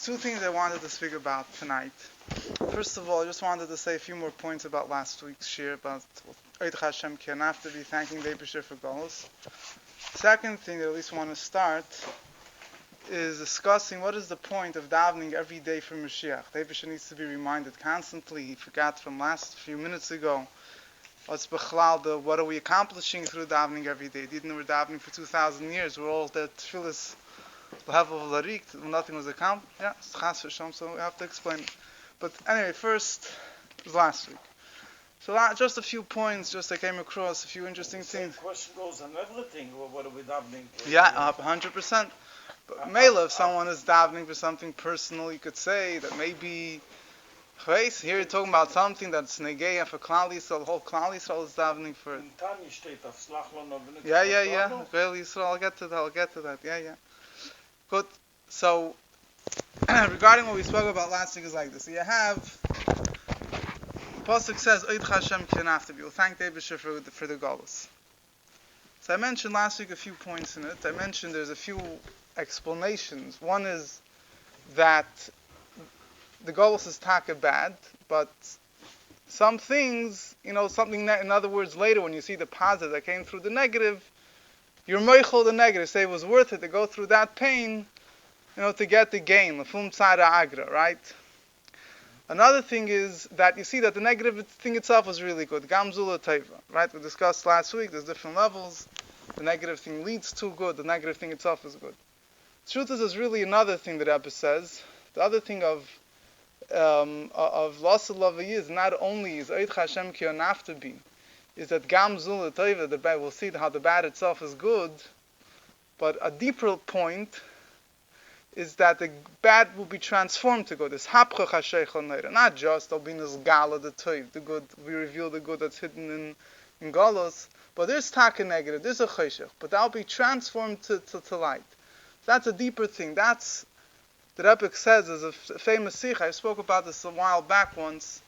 two things I wanted to speak about tonight. First of all, I just wanted to say a few more points about last week's shir, about Hashem can after be thanking the Eibusher for Golos. Second thing that I at least want to start is discussing what is the point of davening every day for Moshiach. The Eibusher needs to be reminded constantly. He forgot from last few minutes ago. What are we accomplishing through davening every day? Didn't know we're davening for 2,000 years. We're all the Tefillah's level of Larik, nothing was accomplished. Yeah, it's Chas Hashem, so we have to explain it. But anyway, first, it was last week. So just a few points, just I came across a few interesting things. The question goes on everything. What are we davening for? Yeah, 100%. But Mela, if someone is davening for something personal, you could say that maybe, here you're talking about something that's negeya for Klal Yisrael, the whole Klal Yisrael is davening for it. Yeah. Klal Yisrael, I'll get to that. Yeah. Good. So, regarding what we spoke about last week is like this. So you have, Pasuk says, Oid Hashem K'naftabi. You'll thank the Eibusher for the Golos. So I mentioned last week a few points in it. I mentioned there's a few explanations. One is that the Golos is taka bad, but some things, something that, in other words, later when you see the positive that came through the negative, you're meichel the negative. Say it was worth it to go through that pain, to get the gain. Lefum tzara agra, right? Another thing is that you see that the negative thing itself was really good. Gamzula teva, right? We discussed last week. There's different levels. The negative thing leads to good. The negative thing itself is good. The truth is, there's really another thing that Rebbe says. The other thing of Lasa Lavi is not only is Oid Hashem Ki Onaftabi, is that Gam Zula Teva, the bad, we'll see how the bad itself is good, but a deeper point is that the bad will be transformed to good. This Hapcha Chasheicha Neira, not just Albinas Gala, the Tov, the good, we reveal the good that's hidden in Galos, but there's Taka negative, there's a Cheshech, but that'll be transformed to light. That's a deeper thing. That's, the Rebbe says, is a famous sikh. I spoke about this a while back once.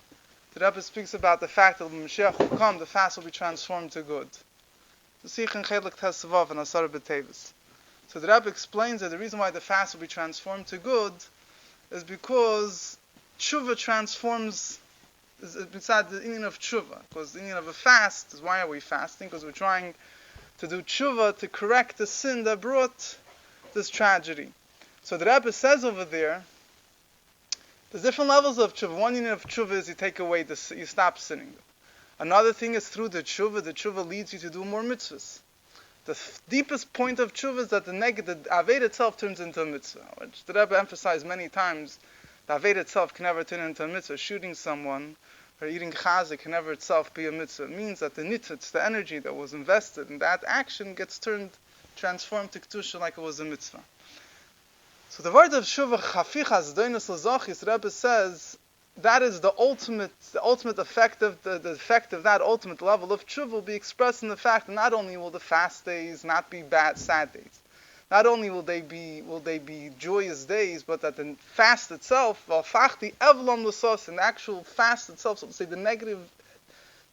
The Rebbe speaks about the fact that when Moshiach will come, the fast will be transformed to good. The Sikh in Chelik Tesavav and Asar B'Tevis. So the Rebbe explains that the reason why the fast will be transformed to good is because tshuva transforms, beside the Indian of tshuva. Because the Indian of a fast is, why are we fasting? Because we're trying to do tshuva to correct the sin that brought this tragedy. So the Rebbe says over there, there's different levels of tshuva. One unit of tshuva is you take away you stop sinning. Another thing is through the tshuva leads you to do more mitzvahs. The deepest point of tshuva is that the aved itself turns into a mitzvah, which the Rebbe emphasized many times. The aved itself can never turn into a mitzvah. Shooting someone or eating chazik can never itself be a mitzvah. It means that the nitzitz, the energy that was invested in that action, gets transformed to kedusha like it was a mitzvah. So the word of Shuvah Chafichas Doinus L'Zochis, the Rebbe says, that is the ultimate effect of the effect of that ultimate level of tshuva will be expressed in the fact that not only will the fast days not be sad days, not only will they be joyous days, but that the fast itself, V'Alfachti Evlom L'Sos, and the actual fast itself, so to say the negative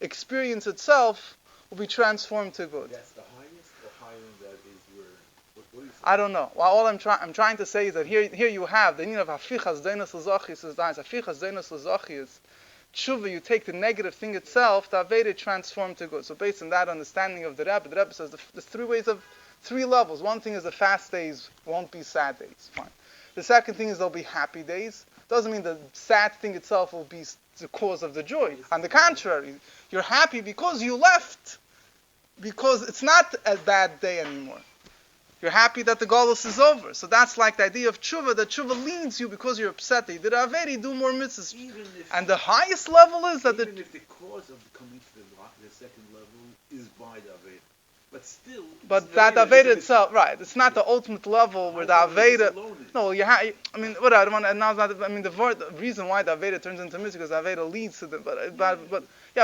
experience itself, will be transformed to good. That's the highest, or higher than that is your... I don't know. Well, all I'm trying to say is that here you have the need of Hafichas Deinas L'Zochis is nice. Hafichas Deinas L'Zochis is tshuva. You take the negative thing itself, the Aveda transformed to good. So based on that understanding of the Rebbe says there's three levels. One thing is the fast days won't be sad days. Fine. The second thing is there'll be happy days. Doesn't mean the sad thing itself will be the cause of the joy. On the contrary, you're happy because you left, because it's not a bad day anymore. You're happy that the Golus is over. So that's like the idea of tshuva, that tshuva leads you because you're upset that you did Avedi, do more mitzvahs. And the highest level is that even if the cause of coming to the second level is by the Aveda. But still... But that Aveda itself, right, it's not the ultimate level where the Aveda... No, the reason why the Aveda turns into mitzvah is because Aveda leads to the... But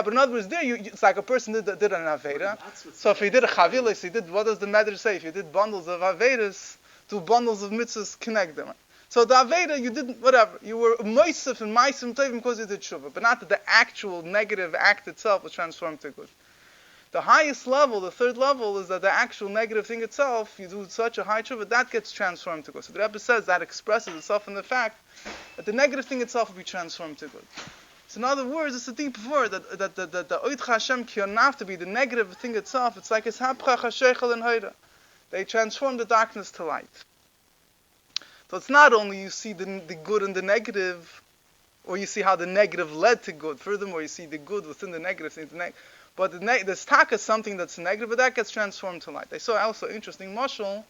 in other words, there it's like a person did an Aveda. So if he did a Chavilis, what does the Medrash say? If you did bundles of Avedas, do bundles of mitzvahs, connect them. So the Aveda, you didn't, whatever, you were Moisef and Maisim Tevim because you did Shuvah, but not that the actual negative act itself was transformed to good. The highest level, the third level, is that the actual negative thing itself, you do such a high tshuva, that gets transformed to good. So the Rebbe says that expresses itself in the fact that the negative thing itself will be transformed to good. So in other words, it's a deep word that the Oid Hashem Kiyanav to be the negative thing itself. It's like it's hapcha chashechel and hoida. They transform the darkness to light. So it's not only you see the good and the negative, or you see how the negative led to good. Furthermore, you see the good within the negative thing. But the stak is something that's negative, but that gets transformed to light. I saw also interesting mashal.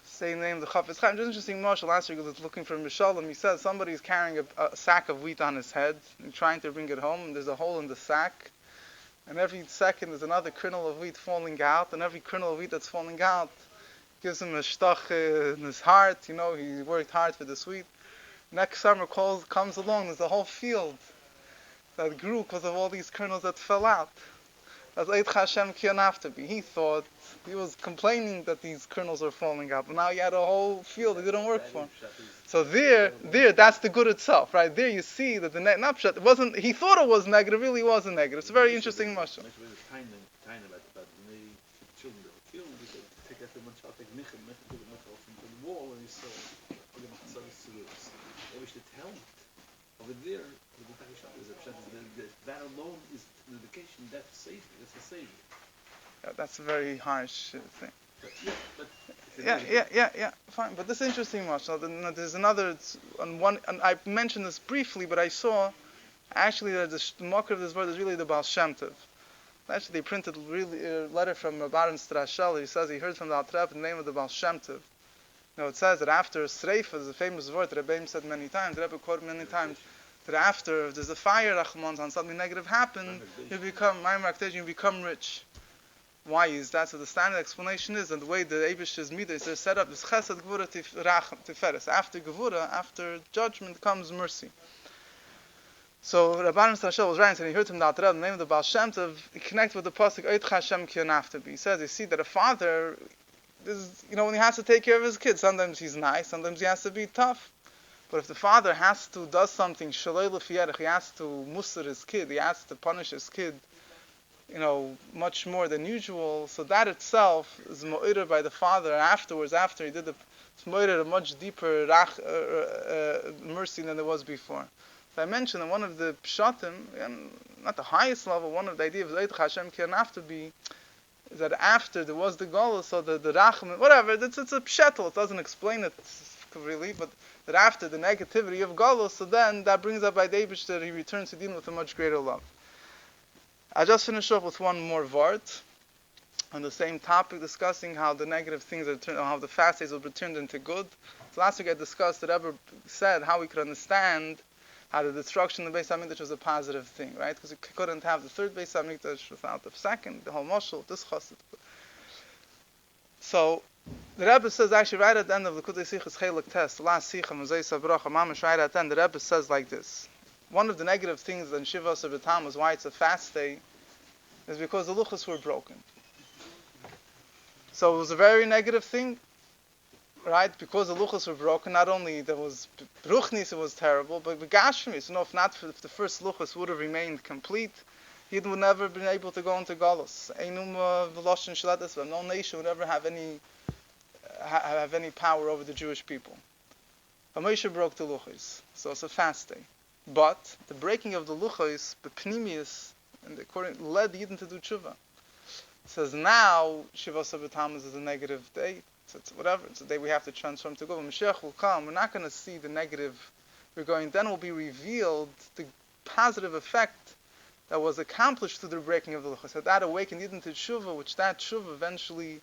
Same name, the Chafetz Chaim. Just interesting mashal. Last week I was looking for Mishalim. He says somebody's carrying a sack of wheat on his head and trying to bring it home. And there's a hole in the sack, and every second there's another kernel of wheat falling out, and every kernel of wheat that's falling out gives him a shtach in his heart. You know, he worked hard for this wheat. Next summer comes along, there's a whole field that grew because of all these kernels that fell out. That's Eid Hashem Kiyanav to be. He thought, he was complaining that these kernels are falling out, but now he had a whole field it didn't work for him. So there, that's the good itself, right? There you see that the it wasn't, he thought it was negative, really wasn't negative. It's a very interesting mashal. Over there, that alone is an indication that's safe. That's a savior. Yeah, that's a very harsh thing. But Yeah, fine. But this is interesting much. Now, there's another, and I mentioned this briefly, but I saw, actually, that the marker of this word is really the Baal Shem Tov. Actually, they printed really a letter from Rabban Strashel. He says he heard from the Alter in the name of the Baal Shem Tov. It says that after Sreifa, is a famous word that Rebbeim said many times, Rebbe quoted many times, that after there's a fire, Rachman, on something negative happened, you become rich. Why is that? So the standard explanation is, and the way the Eibish's midas are set up, is Chesed Gevura Tiferes. After Gevura, after judgment, comes mercy. So Rabban Strashel was writing, and he heard from the Alter, the name of the Baal Shem Tov, he connected with the pasuk Eid Hashem Kiyanav to be. He says, you see that a father, when he has to take care of his kids, sometimes he's nice, sometimes he has to be tough. But if the father does something shalei l'fiyerech, he has to musar his kid, he has to punish his kid, much more than usual. So that itself is mo'ira by the father. And afterwards, after he did it's mo'ira a much deeper mercy than there was before. So I mentioned that one of the pshatim, and not the highest level, one of the ideas of Eid Hashem Kiyanav to be, is that after there was the Golus, so the Rachman, whatever, it's a pshetel, it doesn't explain it really, but that after the negativity of Golus, so then that brings up by David that he returns to Din with a much greater love. I just finished off with one more vart on the same topic, discussing how the negative things how the fast days will be turned into good. So last week I discussed that Rebbe said how we could understand how the destruction of the Beis HaMikdash was a positive thing, right? Because you couldn't have the third Beis HaMikdash without the second, the whole mashal, this chassid. So the Rebbe says actually right at the end of the Kutei Sichas Chelik Test, the last Sicha Moshiach Bracha Mamash, right at the end, the Rebbe says like this: one of the negative things in Shiva B'Tam is why it's a fast day, is because the luchos were broken. So it was a very negative thing, right? Because the luchos were broken, not only there was ruchnis, it was terrible, but gashmis. If the first luchos would have remained complete, he would never have been able to go into Galus. No nation would ever have any power over the Jewish people. Moshe broke the luchos, so it's a fast day. But the breaking of the luchos, the pnimius, and led Yidden to do tshuva. It says now Shiva B'Tammuz is a negative day. It's whatever. It's a day we have to transform to good. When Moshiach will come, we're not going to see the negative. Then will be revealed the positive effect that was accomplished through the breaking of the luchos. So that awakened Yidden to tshuva, which that tshuva eventually,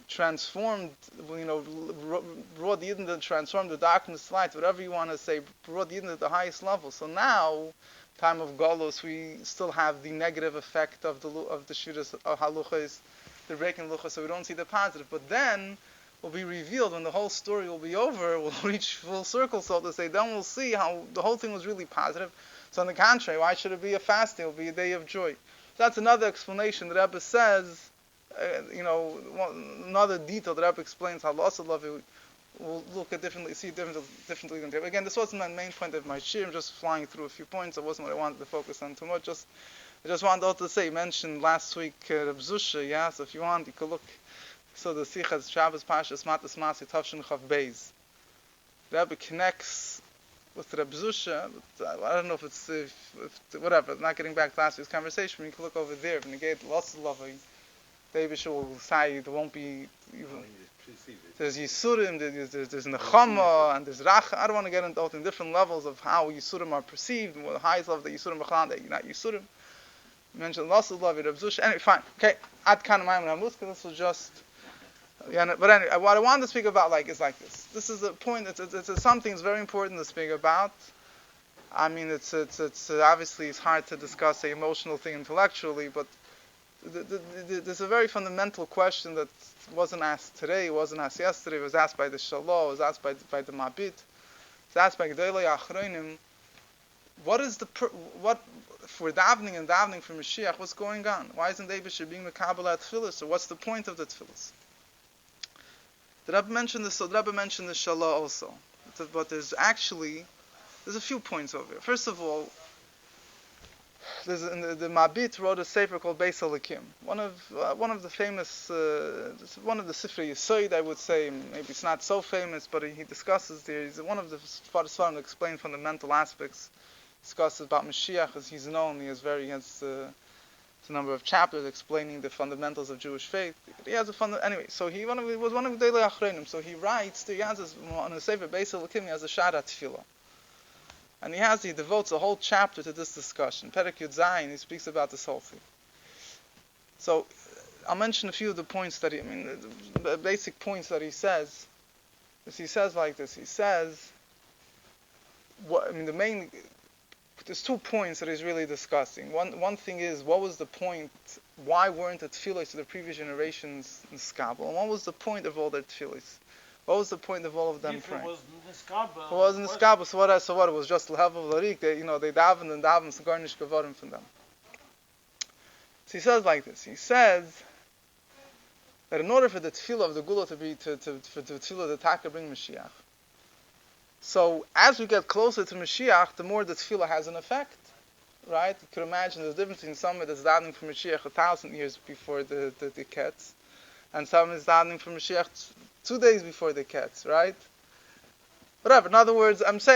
transformed, brought Yidden to transform the darkness to light, whatever you want to say, brought Yidden to the highest level. So now, time of Golus, we still have the negative effect of the shiras of haluchos, the breaking luchos, so we don't see the positive. But then will be revealed when the whole story will be over, we'll reach full circle, so to say, then we'll see how the whole thing was really positive. So on the contrary, why should it be a fast day? It will be a day of joy. So that's another explanation. The Rebbe says, another detail the Rebbe explains how loss of love, will look at differently, see differently than again. This wasn't my main point of my shir. I'm just flying through a few points. It wasn't what I wanted to focus on too much. I just wanted also to say, you mentioned last week Reb Zusha, yeah. So if you want, you could look. So the Sichas Shabbos Pashas Matas Masi Tavshin Chav Beis. Rebbe connects with Reb Zusha. But I don't know if it's whatever. Not getting back to last week's conversation. You can look over there. When you get lots of love, David will say there won't be. There's Yisurim, there's Nechama, and there's Racha. I don't want to get into all the different levels of how Yisurim are perceived, and the highest level that Yisurim are that you're not Yisurim. You mentioned lots of love, Reb Zusha. Anyway, fine. Okay, Ad Kan Mayim Ramuz, because this was just. Yeah, but anyway, what I wanted to speak about is like this. This is a point. It's something that's very important to speak about. I mean, it's obviously it's hard to discuss the emotional thing intellectually, but there's a very fundamental question that wasn't asked today, wasn't asked yesterday. It was asked by the Shalom, it was asked by the Mabit, it was asked by Gedolei Achronim. What is what for davening and davening for Moshiach? What's going on? Why isn't Eibusher being Mekabel at Tefillah? So what's the point of the Tefillah? The Rebbe mentioned this. So the Rebbe mentioned the Shalom also, but there's a few points over here. First of all, the Mabit wrote a sefer called Beis Elikim. One of the famous, one of the Sifrei Yisoid, I would say. Maybe it's not so famous, but he discusses there. He's one of the first to explain fundamental aspects. Discusses about Mashiach, as he's known. He has a number of chapters explaining the fundamentals of Jewish faith. He has anyway. So he was one of the Gedolei Achronim. So he writes. He has on the sefer Beis Elikim. He has a Shara Tefillah. And he devotes a whole chapter to this discussion. Perek Yud Zayin, he speaks about this whole thing. So, I'll mention a few of the points that the basic points that he says. He says like this. He says, there's 2 points that he's really discussing. One thing is, what was the point? Why weren't the tefillahs to the previous generations in Skabel? And what was the point of all their tefillahs? What was the point of all of them praying? It It wasn't Niskaba, so what? It was just L'Hevel L'Rik. They davened and davened, so garnish Gavarim from them. So he says like this. He says that in order for the tefillah of the Gula for the tefillah the Taka bring Mashiach. So as we get closer to Mashiach, the more the tefillah has an effect, right? You could imagine there's a difference between someone that's davening for Mashiach 1,000 years before the Ketz, and someone is davening for Mashiach 2 days before the Ketz, right? Whatever. In other words, there's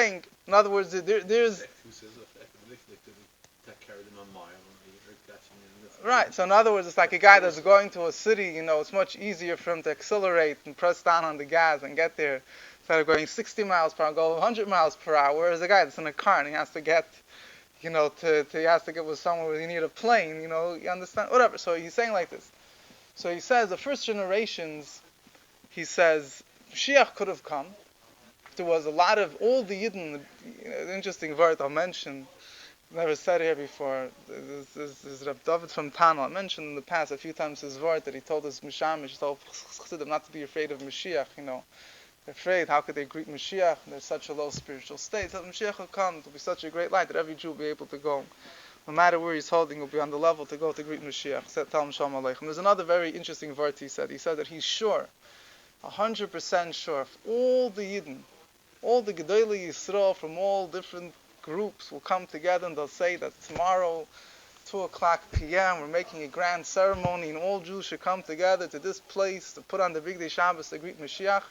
right. So in other words, it's like a guy that's going to a city. It's much easier for him to accelerate and press down on the gas and get there instead of going 60 miles per hour, go 100 miles per hour. Whereas a guy that's in a car and he has to get, he has to get with somewhere where you need a plane. You understand? Whatever. So he's saying like this. So he says the first generations. He says Mashiach could have come. There was a lot of all the Yidden. An interesting word I'll mention. Never said here before. This Reb David from Tana. I mentioned in the past a few times his word that he told us Mishamish, told them not to be afraid of Mashiach. They're afraid. How could they greet Mashiach? They're such a low spiritual state. So Mashiach will come. It will be such a great light that every Jew will be able to go. No matter where he's holding, will be on the level to go to greet Mashiach. Said Tell him Shalom Aleichem. There's another very interesting word he said. He said that he's sure, 100% sure, if all the Yidden, all the Gedolei Yisrael from all different groups will come together and they'll say that tomorrow, 2:00 p.m., we're making a grand ceremony and all Jews should come together to this place to put on the Big Day Shabbos to greet Mashiach,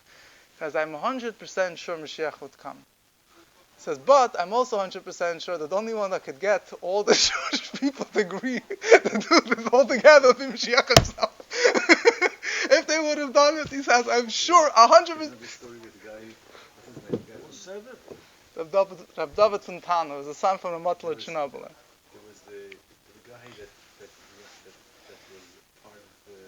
because I'm 100% sure Mashiach would come. He says, but I'm also 100% sure that the only one that could get all the Jewish people to agree to do this all together would be Mashiach himself. If they would have done it, he says, I'm sure 100%. Reb David from Tana was a son from the Matla Chernobyl. There was the guy that was part of the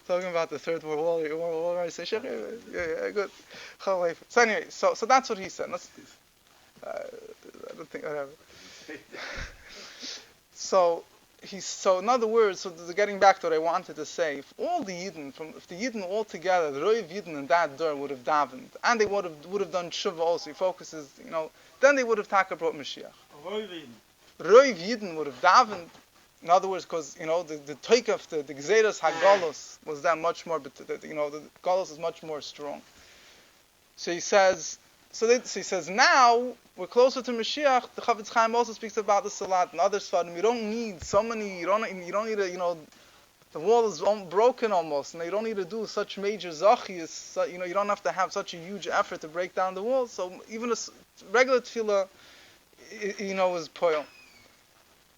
talking about the Third World War. I say, yeah, good. So anyway, so that's what he said. I don't think whatever. So in other words, getting back to what I wanted to say, if all the Yidden, if the Yidden all together, the Roiv Yidden in that door would have davened, and they would have done tshuva also, he focuses, then they would have taka brought Mashiach. Roiv Yidden would have davened, In other words, because the toikaf, the gzeras hagalos was that much more, but the galos is much more strong. So he says, now we're closer to Mashiach. The Chavetz Chaim also speaks about the salat and other svarim. You don't need so many. You don't need the wall is broken almost, and you don't need to do such major zachiyas. You don't have to have such a huge effort to break down the wall. So even a regular tefillah, is poil,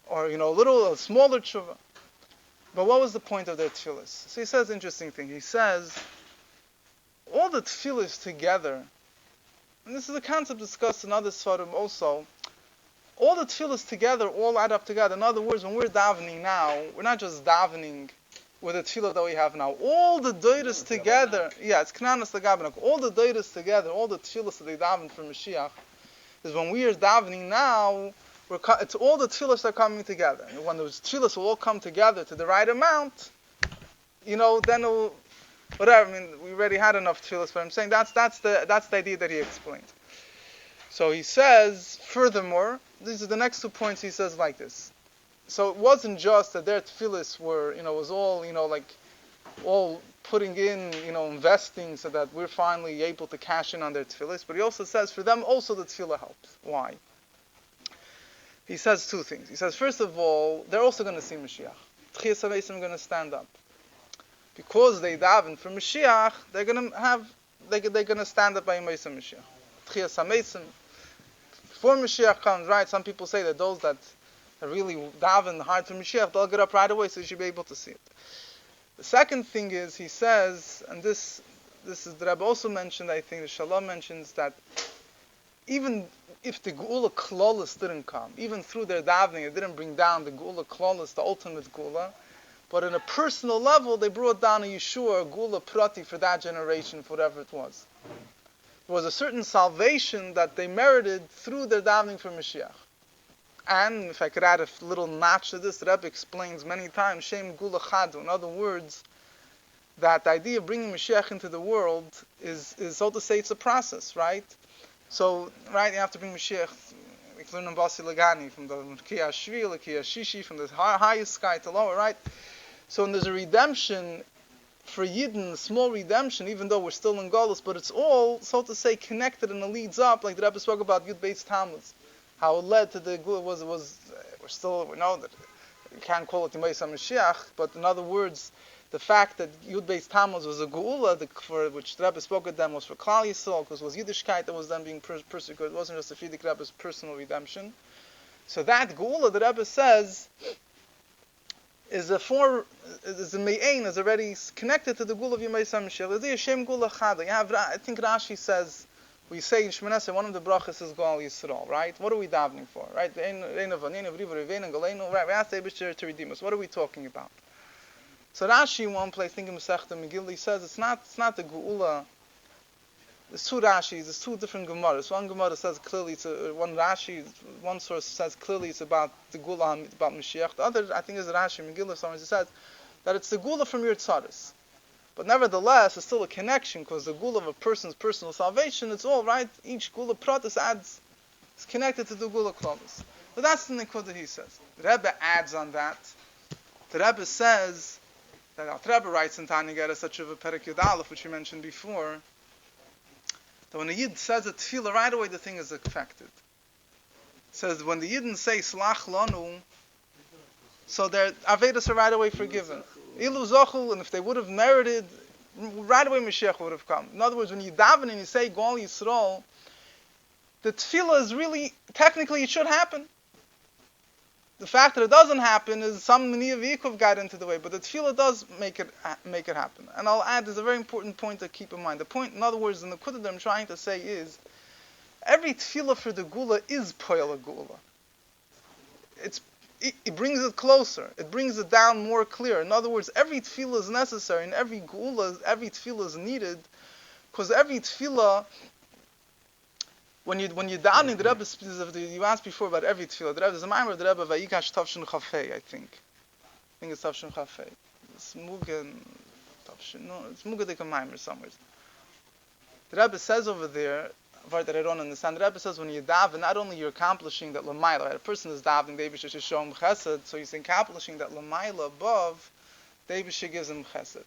or a smaller tshuva. But what was the point of their tefillahs? So he says an interesting thing. He says all the tefillahs together, and this is a concept discussed in other svarim also. All the tefillahs together all add up together. In other words, when we're davening now, we're not just davening with the tefillah that we have now. All the doiras together, it's knanas l'gabenak. All the doiras together, all the tefillahs that they daven for Mashiach, is when we are davening now, it's all the tefillahs that are coming together. And when those tefillahs will all come together to the right amount, then it'll, whatever. I mean, we already had enough tefillahs, but I'm saying that's the idea that he explained. So he says, furthermore, these are the next 2 points. He says like this. So it wasn't just that their tefillahs were, was all, all putting in, investing so that we're finally able to cash in on their tefillahs. But he also says for them also the tefillah helps. Why? He says 2 things. He says, first of all, they're also going to see Mashiach. Tchias HaMeisim are going to stand up. Because they daven for Mashiach, they're going to stand up by Yemei Mashiach. Tchias HaMeisim. Before Mashiach comes, right, some people say that those that really daven hard for Mashiach, they'll get up right away, so you should be able to see it. The second thing is, he says, and this is the Rebbe also mentioned, I think, the Shalom mentions that even if the Geula Klolis didn't come, even through their davening, it didn't bring down the Geula Klolis, the ultimate Geula, but in a personal level, they brought down a Yeshua, a Geula Prati for that generation, for whatever it was. There was a certain salvation that they merited through their davening for Mashiach. And if I could add a little notch to this, the Rebbe explains many times, Shem Gula Chadu. In other words, that the idea of bringing Mashiach into the world is so to say, it's a process, right? So, right, you have to bring Mashiach, like learn on Basi Lagani, from the Kiyah Shvi, the Kiyah Shishi, from the highest sky to lower, right? So when there's a redemption for Yidden, a small redemption, even though we're still in Golus, but it's all, so to say, connected and it leads up, like the Rebbe spoke about Yud Beis Tammuz. How it led to the Gula we know that you can't call it Yemei Mashiach, but in other words, the fact that Yud Beis Tammuz was a Geula, for which the Rebbe spoke with them, was for Klal Yisrael, because it was Yiddishkeit that was then being persecuted. It wasn't just a Frierdiker Rebbe's personal redemption. So that Geula, the Rebbe says, is a Me'ain, is already connected to the Geula of Yemei Mashiach. There's a Shem Geula Chada. I think Rashi says, we say in Shemoneh Esrei, one of the brachas is Gal Yisrael, right? What are we davening for, right? Right? We ask the Eibishter to redeem us. What are we talking about? So Rashi, in one place, I think in Masechta Megillah, he says it's not the Geula. There's 2 Rashis, there's 2 different Gemaras. One Gemara says clearly one source says clearly it's about the Geula, about Mashiach. The other, I think, is Rashi Megillah. Somewhere it says that it's the Geula from your tzaddis. But nevertheless, it's still a connection, because the Geula of a person's personal salvation, it's all right. Each Geula Pratis is connected to the Geula Klolis. But that's the Nikud that he says. The Rebbe adds on that. The Rebbe says that the Rebbe writes in Tanya Gera such of a Perek Yud Aleph, which we mentioned before, that when the Yid says a tefillah, right away the thing is affected. It says when the Yidden say Slach Lanu, so their Avedas are right away forgiven. Ilu Zochul, and if they would have merited, right away Mashiach would have come. In other words, when you daven and you say Gal Yisrael, the tefillah is really, technically it should happen. The fact that it doesn't happen is some Meniya V'Yikov got into the way, but the tefillah does make it happen. And I'll add, there's a very important point to keep in mind. The point, in other words, in the Kudah that I'm trying to say is, every tefillah for the Gula is Poyel Gula. It brings it closer. It brings it down more clear. In other words, every tefillah is necessary, and every tefillah is needed, because every tefillah, when you're davening, the Rebbe, you asked before about every tefillah. The Rebbe, there's a maimer of the Rebbe Vayikash Tavshin Chafei, I think it's Tavshin Chafei. It's Mugen Tavshin. No, it's Mugen Deka maimer somewhere. The Rebbe says over there, word that I don't understand. The Rebbe says when you daven, not only you're accomplishing that l'mayla, right? A person is davening, the Eibishter should show him chesed, so he's accomplishing that l'mayla above, the Eibishter gives him chesed. It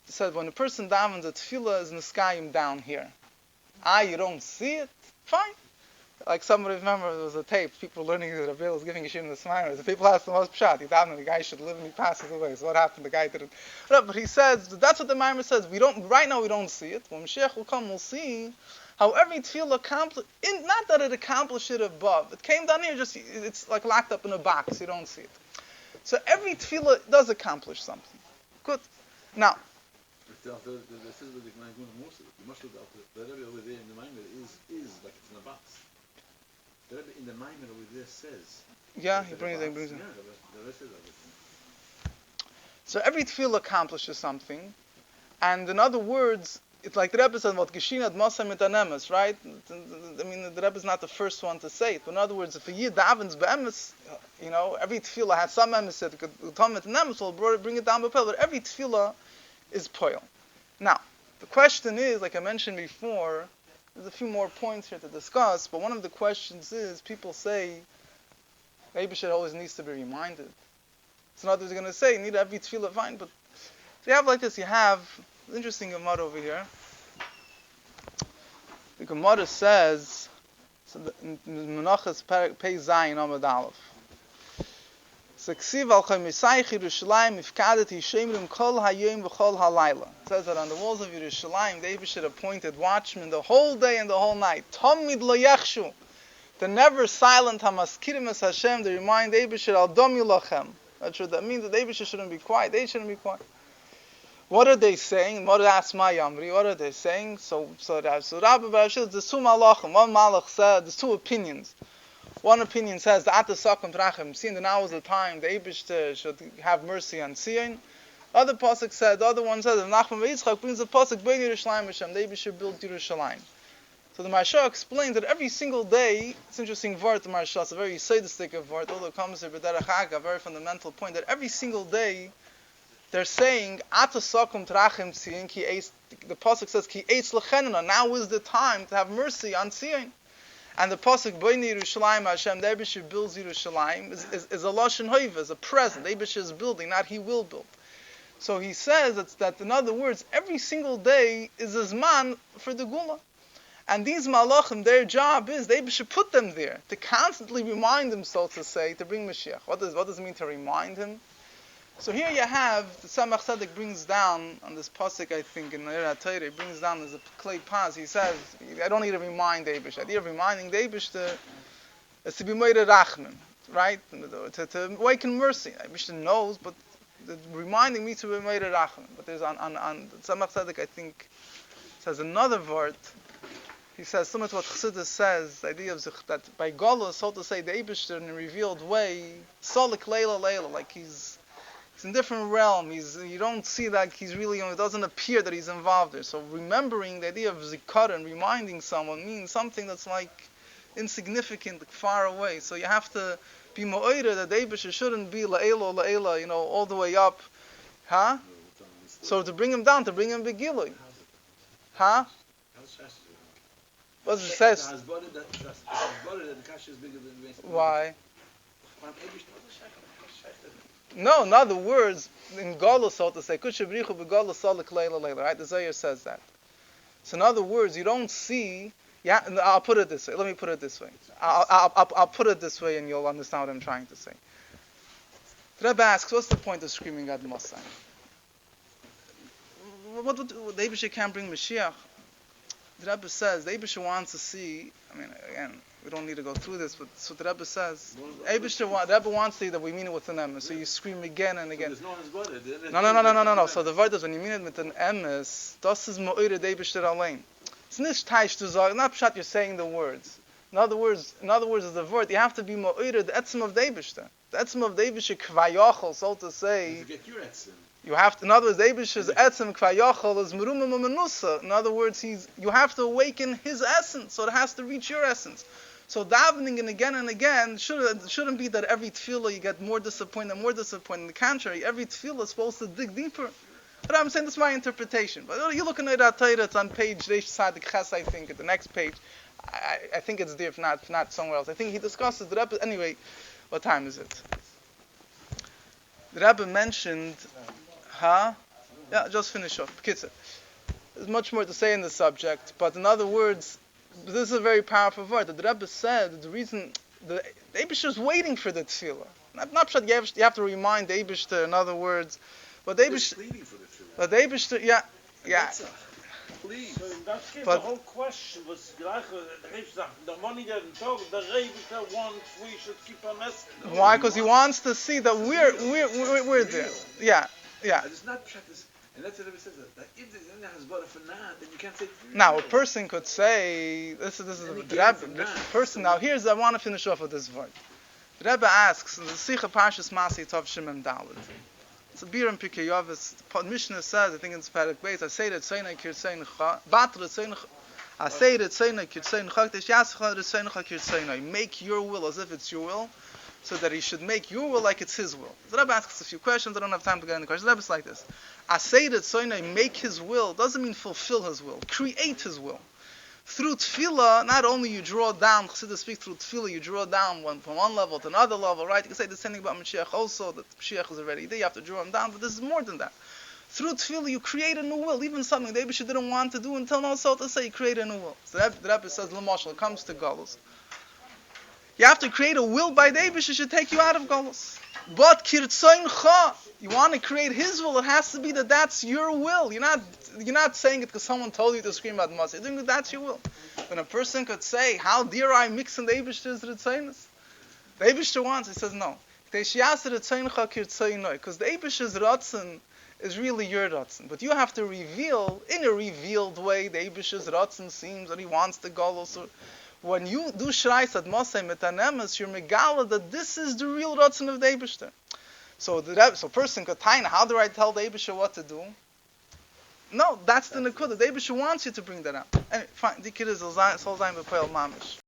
said when a person davens, the tefillah is niskayim down here. You don't see it? Fine. Like somebody, remember, there was a tape, people learning that Rabbi was giving a shir in the Smiras. The people asked the most pshat, the guy should live and he passes away. So what happened? The guy didn't. But he says, that's what the Maimer says. Right now we don't see it. When Moshiach will come, we'll see how every tefillah accomplished, not that it accomplished it above. It came down here, it's like locked up in a box, you don't see it. So every tefillah does accomplish something. Good. Now, The Rebbe over there in the Maimer is like it's in a box. The Rebbe in the Maimer over there says. Yeah, he brings it. Yeah, the Rebbe says everything. So every tefillah accomplishes something, and in other words, it's like the Rebbe said, "What geshinat masam mitanemes," right? I mean, the Rebbe is not the first one to say it. But in other words, if a yid davens be'emes, every tefillah has some emes that could come with nemes, will bring it down b'pel. But every tefillah is poil. Now, the question is, like I mentioned before, there's a few more points here to discuss, but one of the questions is, people say, the Eibishter always needs to be reminded. So others are going to say, you need every tefillah, fine, but so you have like this, you have, an interesting Gemara over here. The Gemara says, so in Menachos Pei Zayin Amud Aleph, it says that on the walls of Yerushalayim, the Eibishter appointed watchmen the whole day and the whole night. Tamid lo yachshu. They're never silent. Hamaskirim es Hashem. They remind the Eibishter al dom yulachem. That's what that means. That the Eibishter shouldn't be quiet. They shouldn't be quiet. What are they saying? What are they saying? So Rabbi Barashil, there's two malachim. One malach said, there's two opinions. One opinion says the Atasakum Trachim, seeing the now is the time the Eibishter should have mercy on Sion. The other pasuk said, the other one says, if Nachman Yitzchak brings the pasuk Bein Yerushalayim Hashem, the Eibishter built Yerushalayim. So the Maharsha explains that every single day, it's an interesting word, the Maharsha, it's a very sadistic word, although it comes to B'derech Hag, a very fundamental point, that every single day they're saying Atasakum Trachim Sion, the pasuk says Ki Eitz Lechenana, now is the time to have mercy on Sion. And the pasuk Bein Yerushalayim Hashem, the Eibishter builds Yerushalayim, is a lashon hoiva, is a present. The Eibishter is building, not he will build. So he says that in other words, every single day is a zman for the gula, and these malachim, their job is the Eibishter put them there to constantly remind them, so to say, to bring Mashiach. What does it mean to remind him? So here you have the Tzemach Tzedek brings down on this pasuk, I think in Eira Torah, he brings down as a clay pas. He says, I don't need to remind the Eibishter. The idea of reminding the Eibishter is to be moeder rachmim, right? To awaken mercy. The Eibishter knows, but reminding me to be moeder rachmim. But there's on Tzemach Tzedek, I think, says another word. He says similar to what Chassidus says, the idea of that by Golus, so to say, the Eibishter in a revealed way, solik leila, like he's in a different realm. You don't see that he's really, it doesn't appear that he's involved there. So remembering the idea of zikar and reminding someone means something that's like insignificant, like far away. So you have to be mo'ira that the Eibishter shouldn't be la'ela, all the way up. Huh? So to bring him down, to bring him begilui. Huh? What does it say? Why? No, in other words, in Golus, so to say, Kushabrichu beGolus Salik Leila Leila, right? The Zohar says that. So in other words, you don't see. Yeah, I'll put it this way. Let me put it this way. I'll put it this way, and you'll understand what I'm trying to say. The Rebbe asks, what's the point of screaming at Mosai? What the Eibishter can't bring Mashiach? The Rebbe says the Eibishter wants to see. I mean, again, we don't need to go through this, but so the Rebbe says, the Rebbe wants to see that we mean it with an emes. So you scream again and again. No. So the word is when you mean it with an emes, das is mo'ire the Eibishter allein. It's nicht taish to sagen, not pshat you're saying the words. In other words, is the word, you have to be mo'ire the etzem of the Eibishter. The etzem of the Eibishter kvayachol, so to say. Get your etzem. You have to, in other words, the Eibishter's etzem kvayachol is merumim u'menusa. In other words, you have to awaken his essence, so it has to reach your essence. So davening and again shouldn't be that every tefillah you get more disappointed. On the contrary, every tefillah is supposed to dig deeper. But I'm saying this is my interpretation. But you look in the Torah, it's on page Reish Tzadik Ches, I think, at the next page. I think it's there, if not somewhere else. I think he discusses the Rebbe. Anyway, what time is it? The Rebbe mentioned, Yeah, just finish off. Kitzur. There's much more to say in the subject, but in other words, this is a very powerful word. The Rebbe said the reason the Eibishter is waiting for the Tefillah. Not you have to remind the Eibishter, in other words, but the Eibishter, But the Eibishter, yeah. Please. So that case, But- the whole question was gleich, the Rebbe sagt, the money didn't talk, the Rebbe wants we should keep a message. Why? Because he wants to see that we're there. Yeah. It's not practice. And that's what it says. That if the Indian has bought it for now, then you can't say. Now a person could say this is And he the gave Rebbe. it The now. person now I want to finish off with this word. The Rebbe asks in the Sicha Parshas Masei Tov Shimon Dalet. It's a bir and Pirkei Avos. The Mishnah says, I think in Perek Beis, I say that Tzeinai Kirtzeincha, Batel Tzeincha. I say that Tzeinai Kirtzeincha, Tesh Yascha Tzeincha Kirtzeinai. Make your will as if it's your will, so that he should make your will like it's his will. The Rebbe asks a few questions. I don't have time to get into the questions. The Rebbe is like this: I say that Tzeinai make his will doesn't mean fulfill his will, create his will. Through Tefillah, not only you draw down, Chassidus speaks through Tefillah, you draw down from one level to another level, right? You can say the same thing about Moshiach also, that Moshiach is already there, you have to draw him down, but this is more than that. Through Tefillah, you create a new will, even something the Eibishter didn't want to do until now, so to say, you create a new will. So the Rebbe says, L'moshel, it comes to Galus. You have to create a will by the Eibishter should take you out of Galus. But Kirtzoincha, you want to create his will, it has to be that that's your will. You're not saying it because someone told you to scream out Moshe. You're doing it, that's your will. When a person could say, how dare I mix in the Eibishter's Ritzoinus? The Eibishter wants, he says no. Because the Eibishter's Ratzon is really your Ratzon. But you have to reveal, in a revealed way, the Eibishter's Ratzon seems that he wants to go. So when you do Shrais at Moshe Metanemes, you're Megala that this is the real Ratzon of the Eibishter. So a person could taina, how do I tell the Eibishter what to do? No, that's the Nakuda. The Eibishter wants you to bring that out. Anyway, fine. Die Kiddes soll sein bepoel mamish.